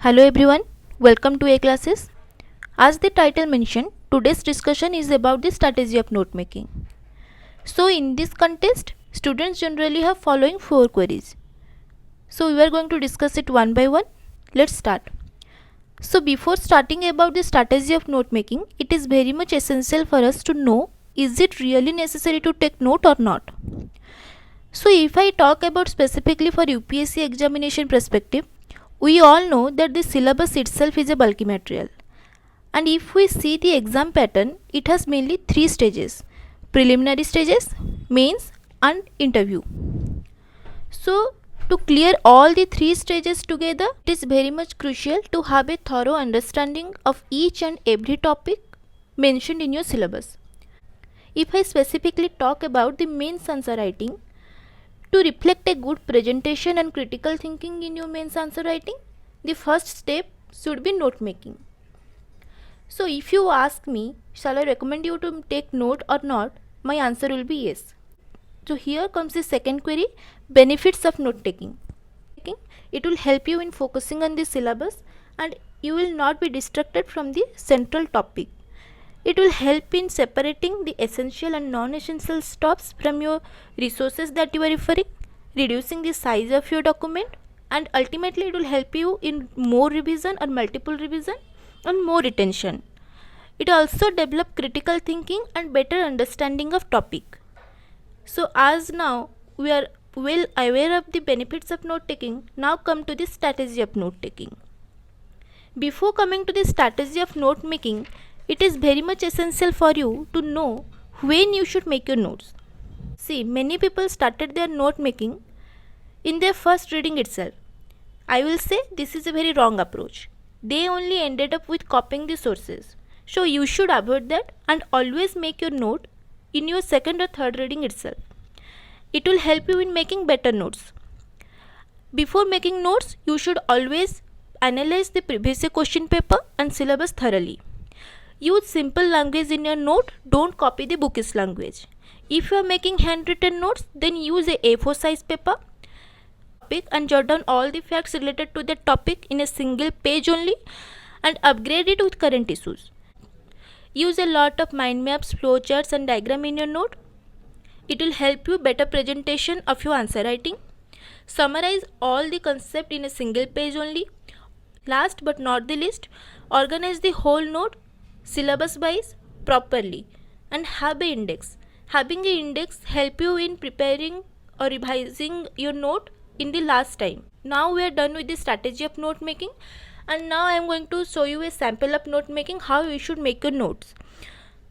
Hello everyone, welcome to A Classes. As the title mentioned, today's discussion is about the strategy of note making. So in this contest, students generally have following 4 queries. So we are going to discuss it one by one. Let's start. So before starting about the strategy of note making, it is very much essential for us to know, is it really necessary to take note or not? So if I talk about specifically for UPSC examination perspective, we all know that the syllabus itself is a bulky material. And if we see the exam pattern, it has mainly 3 stages: preliminary stages, mains and interview. So to clear all the 3 stages together, it is very much crucial to have a thorough understanding of each and every topic mentioned in your syllabus. If I specifically talk about the mains answer writing, to reflect a good presentation and critical thinking in your mains answer writing, the first step should be note making. So if you ask me, shall I recommend you to take note or not, my answer will be yes. So here comes the second query, benefits of note taking. It will help you in focusing on the syllabus and you will not be distracted from the central topic. It will help in separating the essential and non-essential stops from your resources that you are referring, reducing the size of your document, and ultimately it will help you in more revision or multiple revision and more retention. It also develop critical thinking and better understanding of topic. So as now we are well aware of the benefits of note taking, now come to the strategy of note taking. Before coming to the strategy of note making, it is very much essential for you to know when you should make your notes. See, many people started their note making in their first reading itself. I will say this is a very wrong approach. They only ended up with copying the sources. So you should avoid that and always make your note in your second or third reading itself. It will help you in making better notes. Before making notes, you should always analyze the previous question paper and syllabus thoroughly. Use simple language in your note, don't copy the bookish language. If you are making handwritten notes, then use a A4 size paper and jot down all the facts related to that topic in a single page only and upgrade it with current issues. Use a lot of mind maps, flowcharts and diagram in your note. It will help you better presentation of your answer writing. Summarize all the concept in a single page only. Last but not the least, organize the whole note syllabus wise properly and have an index. Having an index help you in preparing or revising your note in the last time. Now we are done with the strategy of note making and now I am going to show you a sample of note making, how you should make your notes.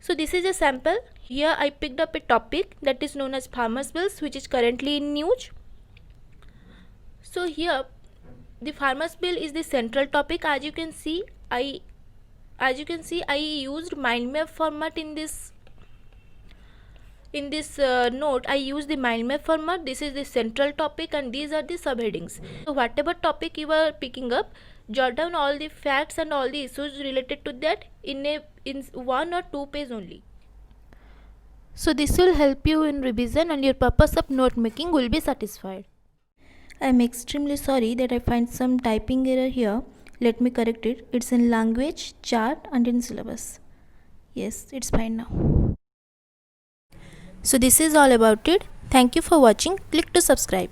So this is a sample. Here I picked up a topic that is known as farmers bills, which is currently in news. So here the farmers bill is the central topic. As you can see I used mind map format in this note. I use the mind map format. This is the central topic and these are the subheadings. So whatever topic you are picking up, jot down all the facts and all the issues related to that in 1 or 2 pages only. So this will help you in revision and your purpose of note making will be satisfied. I am extremely sorry that I find some typing error here. Let me correct it. It's in language, chart and in syllabus. Yes, it's fine now. So this is all about it. Thank you for watching. Click to subscribe.